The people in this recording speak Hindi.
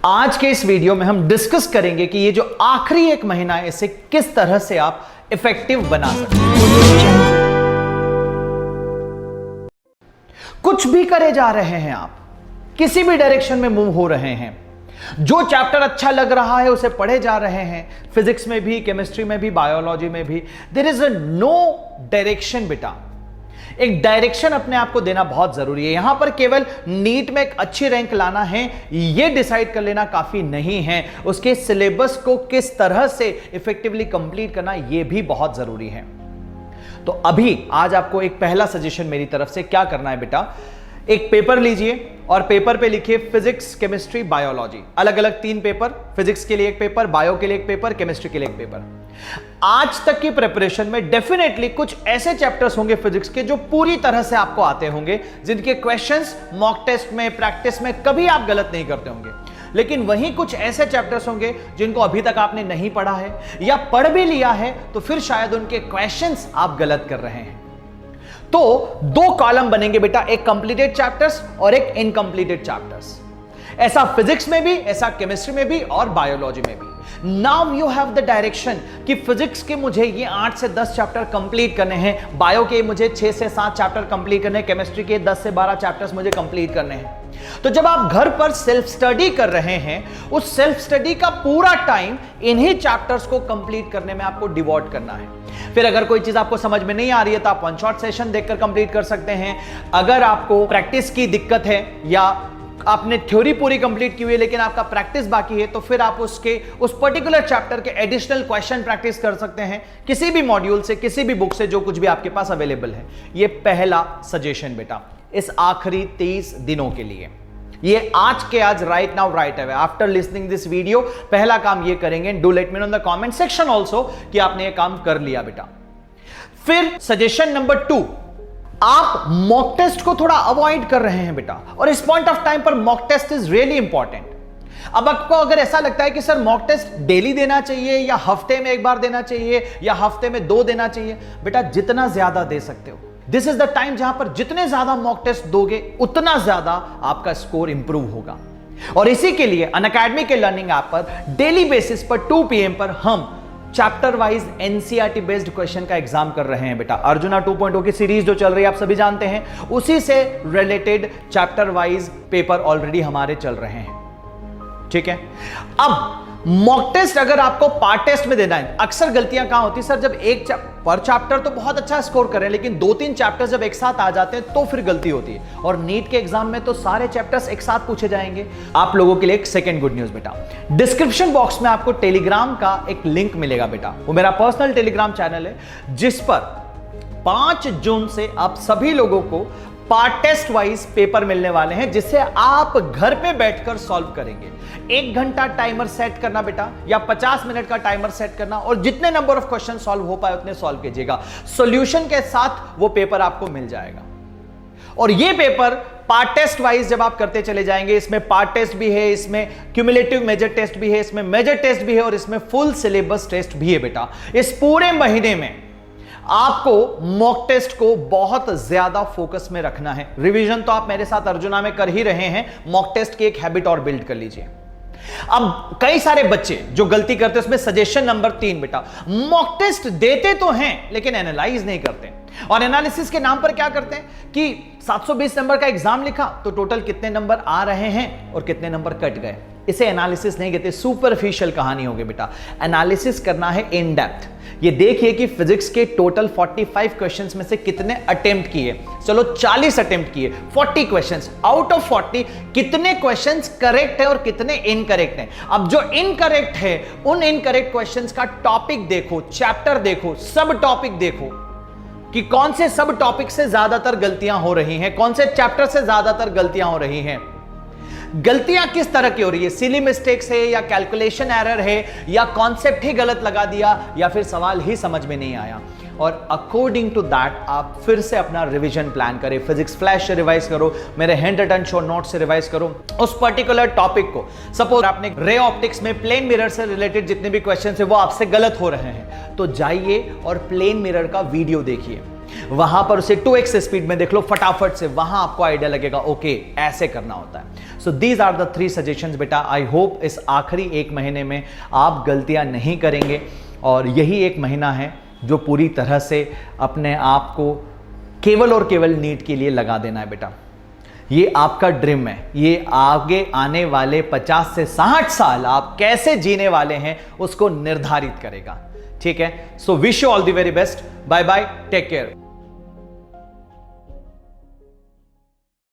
आज के इस वीडियो में हम डिस्कस करेंगे कि ये जो आखिरी एक महीना है इसे किस तरह से आप इफेक्टिव बना सकते हैं। कुछ भी करे जा रहे हैं आप, किसी भी डायरेक्शन में मूव हो रहे हैं, जो चैप्टर अच्छा लग रहा है उसे पढ़े जा रहे हैं, फिजिक्स में भी, केमिस्ट्री में भी, बायोलॉजी में भी, there is a no direction बेटा। एक डायरेक्शन अपने आप को देना बहुत जरूरी है। यहां पर केवल नीट में एक अच्छी रैंक लाना है यह डिसाइड कर लेना काफी नहीं है, उसके सिलेबस को किस तरह से इफेक्टिवली कंप्लीट करना यह भी बहुत जरूरी है। तो अभी आज आपको एक पहला सजेशन मेरी तरफ से क्या करना है बेटा, एक पेपर लीजिए और पेपर पे लिखिए फिजिक्स, केमिस्ट्री, बायोलॉजी, अलग अलग 3 पेपर, फिजिक्स के लिए एक पेपर, बायो के लिए एक पेपर, केमिस्ट्री के लिए एक पेपर। आज तक की प्रिपरेशन में डेफिनेटली कुछ ऐसे चैप्टर्स होंगे फिजिक्स के जो पूरी तरह से आपको आते होंगे, जिनके क्वेश्चंस मॉक टेस्ट में, प्रैक्टिस में कभी आप गलत नहीं करते होंगे। लेकिन वहीं कुछ ऐसे चैप्टर्स होंगे जिनको अभी तक आपने नहीं पढ़ा है या पढ़ भी लिया है तो फिर शायद उनके क्वेश्चंस आप गलत कर रहे हैं। तो 2 कॉलम बनेंगे बेटा, एक कंप्लीटेड चैप्टर्स और एक इनकंप्लीटेड चैप्टर्स। ऐसा फिजिक्स में भी, ऐसा केमिस्ट्री में भी और बायोलॉजी में भी। Now you have the direction कि फिजिक्स के मुझे ये 8 से 10 चैप्टर कंप्लीट करने हैं, बायो के मुझे 6 से 7 चैप्टर कंप्लीट करने हैं, केमिस्ट्री के 10 से 12 चैप्टर्स मुझे कंप्लीट करने हैं। तो जब आप घर पर सेल्फ स्टडी कर रहे हैं, उस सेल्फ स्टडी का पूरा टाइम इन्हीं चैप्टर्स को कंप्लीट करने में आपको डिवोट करना है। फिर अगर कोई चीज आपको समझ में नहीं आ रही है तो आप 1 शॉट सेशन देखकर कंप्लीट कर सकते हैं। अगर आपको प्रैक्टिस की दिक्कत है या आपने थ्योरी पूरी कंप्लीट की हुई है लेकिन आपका प्रैक्टिस बाकी है, तो फिर आप उस पर्टिकुलर चैप्टर के एडिशनल क्वेश्चन प्रैक्टिस कर सकते हैं किसी भी मॉड्यूल से, किसी भी बुक से, जो कुछ भी आपके पास अवेलेबल है। ये पहला सजेशन बेटा इस आखिरी 30 दिनों के लिए, ये आज के आज, right now right away, after listening this video पहला काम ये करेंगे। Do let me know in the comment section also कि आपने ये काम कर लिया बेटा। फिर सजेशन नंबर 2, आप मॉक टेस्ट को थोड़ा अवॉइड कर रहे हैं बेटा, और इस पॉइंट ऑफ टाइम पर mock test is really important. अब आपको अगर ऐसा लगता है कि सर मॉक टेस्ट डेली देना चाहिए या हफ्ते में 1 बार देना चाहिए या हफ्ते में 2 देना चाहिए, बेटा जितना ज्यादा दे सकते हो, दिस इज द टाइम जहां पर जितने ज्यादा मॉक टेस्ट दोगे उतना ज्यादा आपका स्कोर इंप्रूव होगा। और इसी के लिए अनअकैडमी के लर्निंग ऐप पर डेली बेसिस पर 2 PM पर हम chapter wise NCERT based question का एग्जाम कर रहे हैं बेटा। अर्जुना 2.0 की सीरीज जो चल रही है आप सभी जानते हैं, उसी से related chapter wise paper already हमारे चल रहे हैं, ठीक है। अब मॉक टेस्ट अगर आपको पार्ट टेस्ट में देना है, अक्सर गलतियां कहां होती है सर, जब एक पर चैप्टर तो बहुत अच्छा स्कोर कर रहे हैं लेकिन 2-3 चैप्टर्स जब एक साथ आ जाते हैं तो फिर गलती होती है। और नीट के एग्जाम में तो सारे चैप्टर्स एक साथ पूछे जाएंगे। आप लोगों के लिए एक सेकंड गुड न्यूज बेटा, डिस्क्रिप्शन बॉक्स में आपको टेलीग्राम का एक लिंक मिलेगा बेटा। वो मेरा पर्सनल टेलीग्राम चैनल है जिस पर 5 जून से आप सभी लोगों को पार्ट टेस्ट वाइज पेपर मिलने वाले हैं, जिससे आप घर पे बैठकर सॉल्व करेंगे। 1 घंटा टाइमर सेट करना बेटा या 50 मिनट का टाइमर सेट करना, और जितने नंबर ऑफ क्वेश्चन सॉल्व हो पाए उतने सॉल्व कीजिएगा। सॉल्यूशन के साथ वो पेपर आपको मिल जाएगा। और ये पेपर पार्ट टेस्ट वाइज जब आप करते चले जाएंगे, इसमें पार्ट टेस्ट भी है, इसमें क्यूमुलेटिव मेजर टेस्ट भी है, इसमें मेजर टेस्ट भी है और इसमें फुल सिलेबस टेस्ट भी है बेटा। इस पूरे महीने में आपको मॉक टेस्ट को बहुत ज्यादा फोकस में रखना है। रिवीजन तो आप मेरे साथ अर्जुना में कर ही रहे हैं, मॉक टेस्ट की एक हैबिट और बिल्ड कर लीजिए। अब कई सारे बच्चे जो गलती करते हैं, उसमें सजेशन नंबर 3 बेटा, मॉक टेस्ट देते तो हैं लेकिन एनालाइज नहीं करते। और एनालिसिस के नाम पर क्या करते हैं कि 720 नंबर का एग्जाम लिखा तो टोटल कितने नंबर आ रहे हैं और कितने नंबर कट गए, इसे एनालिसिस नहीं कहते, सुपरफिशियल कहानी होगी बेटा। एनालिसिस करना है इन डेप्थ। ये देखिए कि फिजिक्स के टोटल 45 क्वेश्चंस में से कितने अटेम्प्ट किए, चलो 40 अटेम्प्ट किए, 40 क्वेश्चंस, आउट ऑफ 40 कितने क्वेश्चंस करेक्ट है और कितने इनकरेक्ट हैं। अब जो इनकरेक्ट है उन इनकरेक्ट क्वेश्चंस का टॉपिक देखो, चैप्टर देखो, सब टॉपिक देखो कि कौन से सब टॉपिक से ज्यादातर गलतियां हो रही हैं, कौन से चैप्टर से ज्यादातर गलतियां हो रही हैं। गलतियां किस तरह की हो रही है, सिली मिस्टेक्स है या कैलकुलेशन एरर है या कॉन्सेप्ट ही गलत लगा दिया या फिर सवाल ही समझ में नहीं आया। और अकॉर्डिंग टू दैट आप फिर से अपना रिवीजन प्लान करें। फिजिक्स फ्लैश से रिवाइज करो, मेरे हैंड रिटन शॉर्ट नोट से रिवाइज करो उस पर्टिकुलर टॉपिक को। सपोज आपने रे ऑप्टिक्स में प्लेन मिरर से रिलेटेड जितने भी क्वेश्चन है वो आपसे गलत हो रहे हैं, तो जाइए और प्लेन मिरर का वीडियो देखिए। वहां पर उसे 2x स्पीड में देख लो फटाफट से, वहां आपको आइडिया लगेगा ओके ऐसे करना होता है। So these are the 3 suggestions बेटा। आई होप इस आखिरी 1 महीने में आप गलतियां नहीं करेंगे, और यही 1 महीना है जो पूरी तरह से अपने आप को केवल और केवल नीट के लिए लगा देना है बेटा। ये आपका ड्रीम है, ये आगे आने वाले 50 से 60 साल आप कैसे जीने वाले हैं उसको निर्धारित करेगा। ठीक है, so wish you all the very best. Bye bye, take care.